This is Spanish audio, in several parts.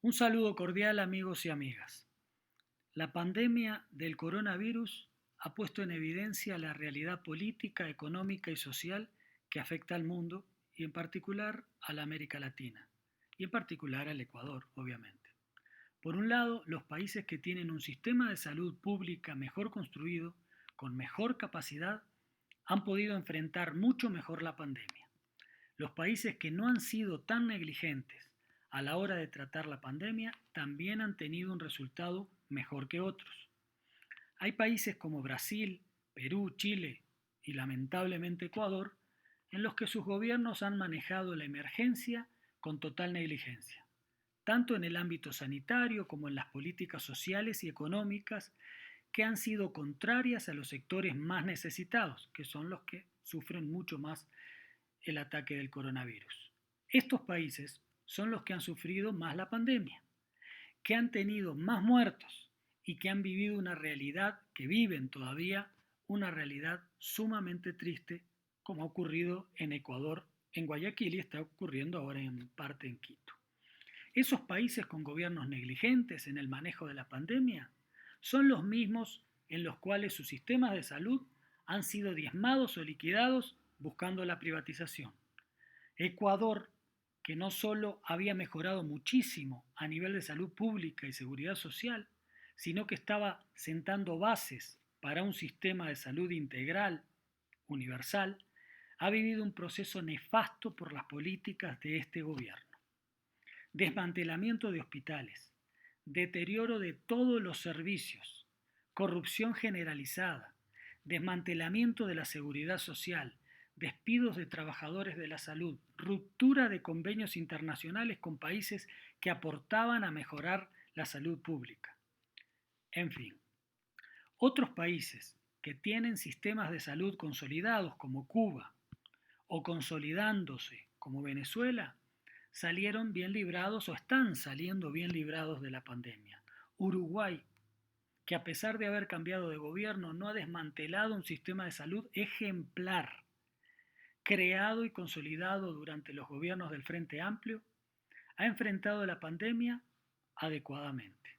Un saludo cordial amigos y amigas. La pandemia del coronavirus ha puesto en evidencia la realidad política, económica y social que afecta al mundo y en particular a la América Latina y en particular al Ecuador, obviamente. Por un lado, los países que tienen un sistema de salud pública mejor construido, con mejor capacidad, han podido enfrentar mucho mejor la pandemia. Los países que no han sido tan negligentes a la hora de tratar la pandemia también han tenido un resultado mejor que otros. Hay países como Brasil, Perú, Chile y lamentablemente Ecuador en los que sus gobiernos han manejado la emergencia con total negligencia, tanto en el ámbito sanitario como en las políticas sociales y económicas que han sido contrarias a los sectores más necesitados, que son los que sufren mucho más el ataque del coronavirus. Estos países son los que han sufrido más la pandemia, que han tenido más muertos y que han vivido una realidad, que viven todavía una realidad sumamente triste, como ha ocurrido en Ecuador, en Guayaquil y está ocurriendo ahora en parte en Quito. Esos países con gobiernos negligentes en el manejo de la pandemia son los mismos en los cuales sus sistemas de salud han sido diezmados o liquidados buscando la privatización. Ecuador, que no solo había mejorado muchísimo a nivel de salud pública y seguridad social, sino que estaba sentando bases para un sistema de salud integral, universal, ha vivido un proceso nefasto por las políticas de este gobierno. Desmantelamiento de hospitales, deterioro de todos los servicios, corrupción generalizada, desmantelamiento de la seguridad social, despidos de trabajadores de la salud, ruptura de convenios internacionales con países que aportaban a mejorar la salud pública. En fin, otros países que tienen sistemas de salud consolidados como Cuba o consolidándose como Venezuela salieron bien librados o están saliendo bien librados de la pandemia. Uruguay, que a pesar de haber cambiado de gobierno no ha desmantelado un sistema de salud ejemplar, creado y consolidado durante los gobiernos del Frente Amplio, ha enfrentado la pandemia adecuadamente.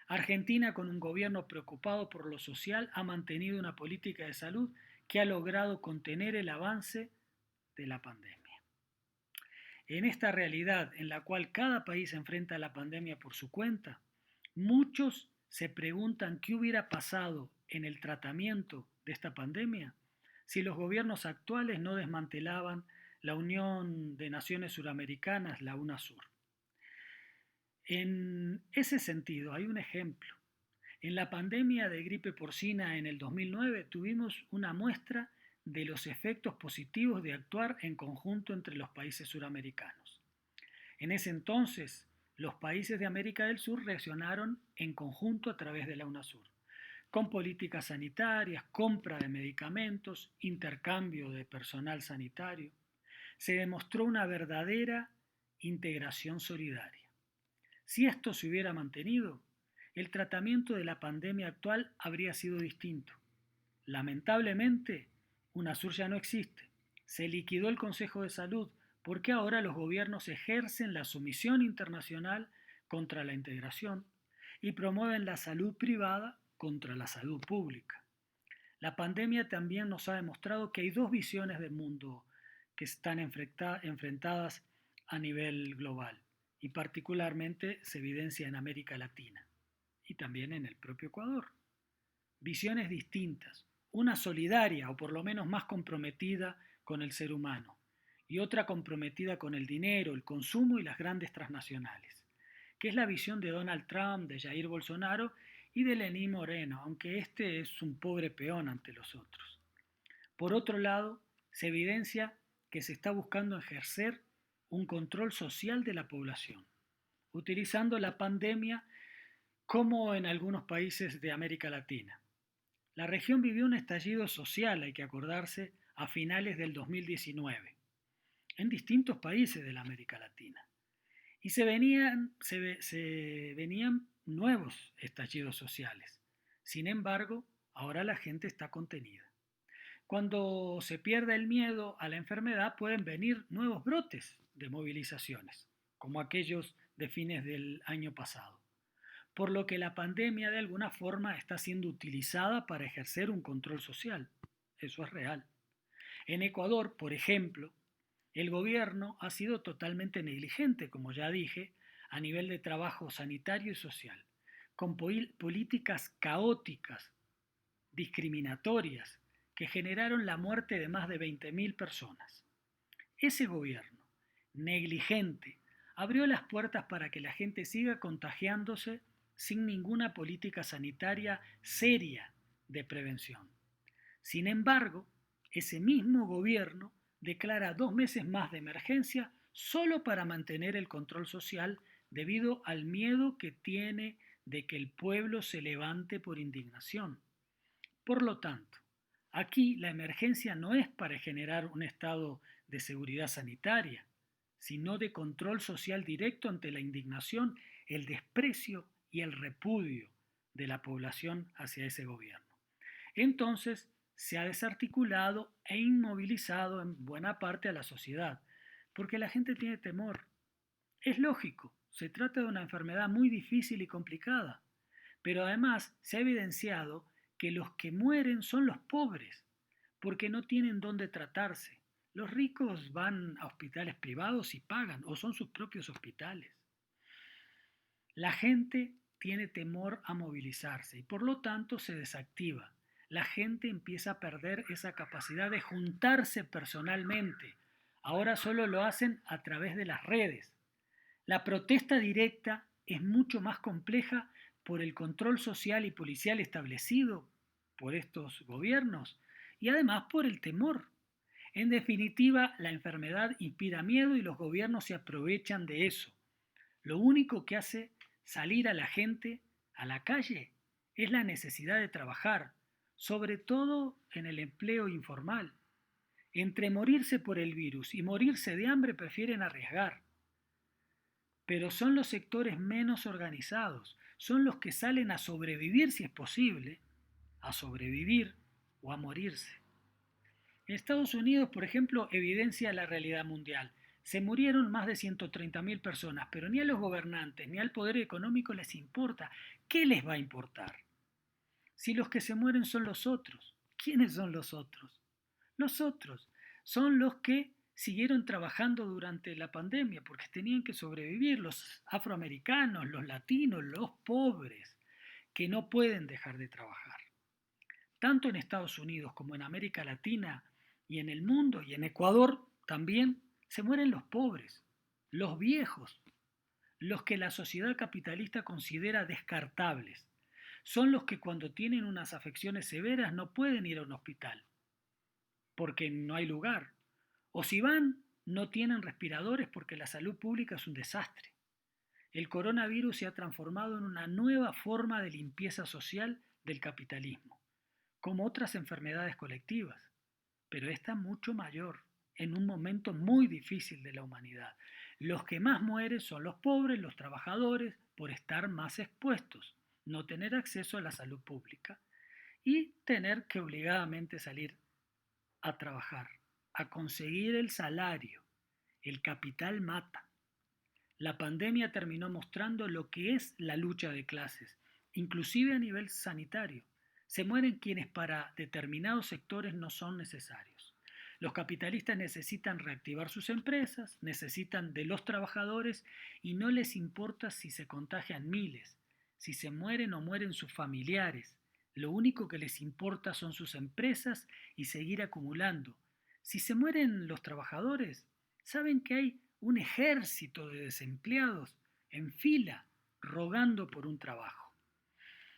Argentina, con un gobierno preocupado por lo social, ha mantenido una política de salud que ha logrado contener el avance de la pandemia. En esta realidad en la cual cada país enfrenta la pandemia por su cuenta, muchos se preguntan qué hubiera pasado en el tratamiento de esta pandemia si los gobiernos actuales no desmantelaban la Unión de Naciones Suramericanas, la UNASUR. En ese sentido, hay un ejemplo. En la pandemia de gripe porcina en el 2009 tuvimos una muestra de los efectos positivos de actuar en conjunto entre los países suramericanos. En ese entonces, los países de América del Sur reaccionaron en conjunto a través de la UNASUR, con políticas sanitarias, compra de medicamentos, intercambio de personal sanitario. Se demostró una verdadera integración solidaria. Si esto se hubiera mantenido, el tratamiento de la pandemia actual habría sido distinto. Lamentablemente, UNASUR ya no existe. Se liquidó el Consejo de Salud porque ahora los gobiernos ejercen la sumisión internacional contra la integración y promueven la salud privada contra la salud pública. La pandemia también nos ha demostrado que hay dos visiones del mundo que están enfrentadas a nivel global y particularmente se evidencia en América Latina y también en el propio Ecuador. Visiones distintas, una solidaria o por lo menos más comprometida con el ser humano y otra comprometida con el dinero, el consumo y las grandes transnacionales, que es la visión de Donald Trump, de Jair Bolsonaro y de Lenín Moreno, aunque este es un pobre peón ante los otros. Por otro lado, se evidencia que se está buscando ejercer un control social de la población, utilizando la pandemia como en algunos países de América Latina. La región vivió un estallido social, hay que acordarse, a finales del 2019, en distintos países de la América Latina. Y se venían nuevos estallidos sociales. Sin embargo, ahora la gente está contenida. Cuando se pierde el miedo a la enfermedad pueden venir nuevos brotes de movilizaciones, como aquellos de fines del año pasado, por lo que la pandemia de alguna forma está siendo utilizada para ejercer un control social. Eso es real. En Ecuador, por ejemplo, el gobierno ha sido totalmente negligente, como ya dije, a nivel de trabajo sanitario y social, con políticas caóticas, discriminatorias, que generaron la muerte de más de 20.000 personas. Ese gobierno, negligente, abrió las puertas para que la gente siga contagiándose sin ninguna política sanitaria seria de prevención. Sin embargo, ese mismo gobierno declara 2 meses más de emergencia solo para mantener el control social debido al miedo que tiene de que el pueblo se levante por indignación. Por lo tanto, aquí la emergencia no es para generar un estado de seguridad sanitaria, sino de control social directo ante la indignación, el desprecio y el repudio de la población hacia ese gobierno. Entonces, se ha desarticulado e inmovilizado en buena parte a la sociedad, porque la gente tiene temor. Es lógico, se trata de una enfermedad muy difícil y complicada, pero además se ha evidenciado que los que mueren son los pobres, porque no tienen dónde tratarse. Los ricos van a hospitales privados y pagan, o son sus propios hospitales. La gente tiene temor a movilizarse y por lo tanto se desactiva. La gente empieza a perder esa capacidad de juntarse personalmente. Ahora solo lo hacen a través de las redes. La protesta directa es mucho más compleja por el control social y policial establecido por estos gobiernos y además por el temor. En definitiva, la enfermedad inspira miedo y los gobiernos se aprovechan de eso. Lo único que hace salir a la gente a la calle es la necesidad de trabajar, sobre todo en el empleo informal. Entre morirse por el virus y morirse de hambre prefieren arriesgar. Pero son los sectores menos organizados, son los que salen a sobrevivir si es posible, a sobrevivir o a morirse. En Estados Unidos, por ejemplo, evidencia la realidad mundial. Se murieron más de 130.000 personas, pero ni a los gobernantes ni al poder económico les importa. ¿Qué les va a importar? Si los que se mueren son los otros. ¿Quiénes son los otros? Los otros son los que siguieron trabajando durante la pandemia porque tenían que sobrevivir, los afroamericanos, los latinos, los pobres, que no pueden dejar de trabajar. Tanto en Estados Unidos como en América Latina y en el mundo y en Ecuador también se mueren los pobres, los viejos, los que la sociedad capitalista considera descartables. Son los que cuando tienen unas afecciones severas no pueden ir a un hospital porque no hay lugar. O si van, no tienen respiradores porque la salud pública es un desastre. El coronavirus se ha transformado en una nueva forma de limpieza social del capitalismo, como otras enfermedades colectivas, pero esta mucho mayor, en un momento muy difícil de la humanidad. Los que más mueren son los pobres, los trabajadores, por estar más expuestos, no tener acceso a la salud pública y tener que obligadamente salir a trabajar, a conseguir el salario. El capital mata. La pandemia terminó mostrando lo que es la lucha de clases, inclusive a nivel sanitario. Se mueren quienes para determinados sectores no son necesarios. Los capitalistas necesitan reactivar sus empresas, necesitan de los trabajadores y no les importa si se contagian miles, si se mueren o mueren sus familiares. Lo único que les importa son sus empresas y seguir acumulando. Si se mueren los trabajadores, saben que hay un ejército de desempleados en fila rogando por un trabajo.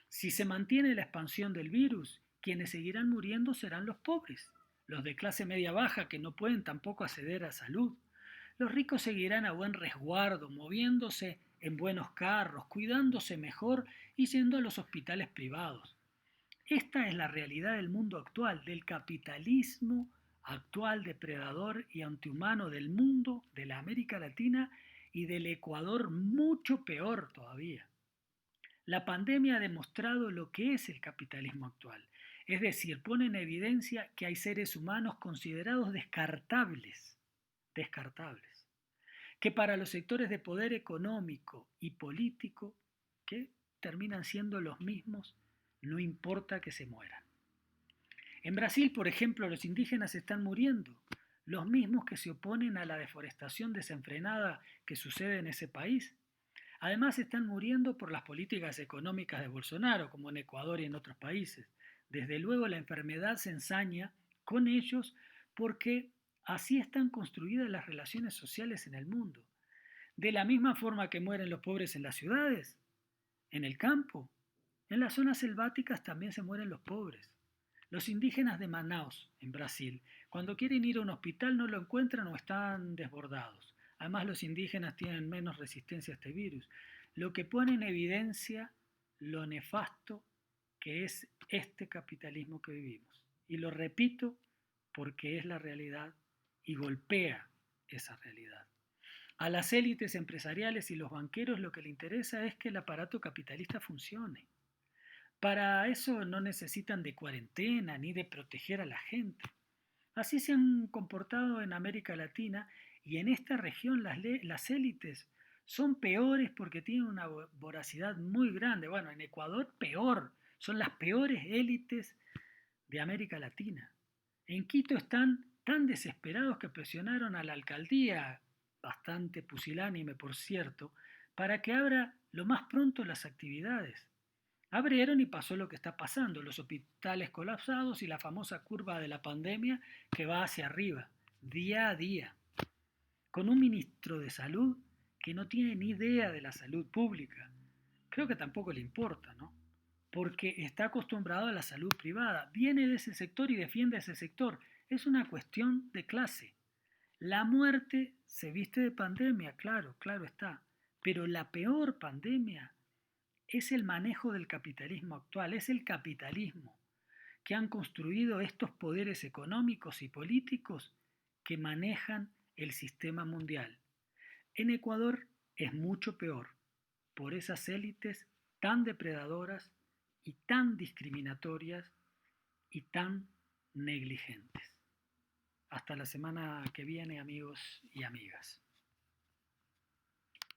Si se mantiene la expansión del virus, quienes seguirán muriendo serán los pobres, los de clase media baja que no pueden tampoco acceder a salud. Los ricos seguirán a buen resguardo, moviéndose en buenos carros, cuidándose mejor y yendo a los hospitales privados. Esta es la realidad del mundo actual, del capitalismo actual depredador y antihumano del mundo, de la América Latina y del Ecuador mucho peor todavía. La pandemia ha demostrado lo que es el capitalismo actual, es decir, pone en evidencia que hay seres humanos considerados descartables, que para los sectores de poder económico y político, que terminan siendo los mismos, no importa que se mueran. En Brasil, por ejemplo, los indígenas están muriendo, los mismos que se oponen a la deforestación desenfrenada que sucede en ese país. Además, están muriendo por las políticas económicas de Bolsonaro, como en Ecuador y en otros países. Desde luego, la enfermedad se ensaña con ellos porque así están construidas las relaciones sociales en el mundo. De la misma forma que mueren los pobres en las ciudades, en el campo, en las zonas selváticas también se mueren los pobres. Los indígenas de Manaus, en Brasil, cuando quieren ir a un hospital no lo encuentran o están desbordados. Además, los indígenas tienen menos resistencia a este virus, lo que pone en evidencia lo nefasto que es este capitalismo que vivimos. Y lo repito porque es la realidad y golpea esa realidad. A las élites empresariales y los banqueros lo que le interesa es que el aparato capitalista funcione. Para eso no necesitan de cuarentena ni de proteger a la gente. Así se han comportado en América Latina y en esta región las élites son peores porque tienen una voracidad muy grande. Bueno, en Ecuador peor, son las peores élites de América Latina. En Quito están tan desesperados que presionaron a la alcaldía, bastante pusilánime por cierto, para que abra lo más pronto las actividades. Abrieron y pasó lo que está pasando, los hospitales colapsados y la famosa curva de la pandemia que va hacia arriba, día a día, con un ministro de salud que no tiene ni idea de la salud pública. Creo que tampoco le importa, ¿no? Porque está acostumbrado a la salud privada, viene de ese sector y defiende ese sector. Es una cuestión de clase. La muerte se viste de pandemia, claro, claro está, pero la peor pandemia es el manejo del capitalismo actual, es el capitalismo que han construido estos poderes económicos y políticos que manejan el sistema mundial. En Ecuador es mucho peor por esas élites tan depredadoras y tan discriminatorias y tan negligentes. Hasta la semana que viene, amigos y amigas.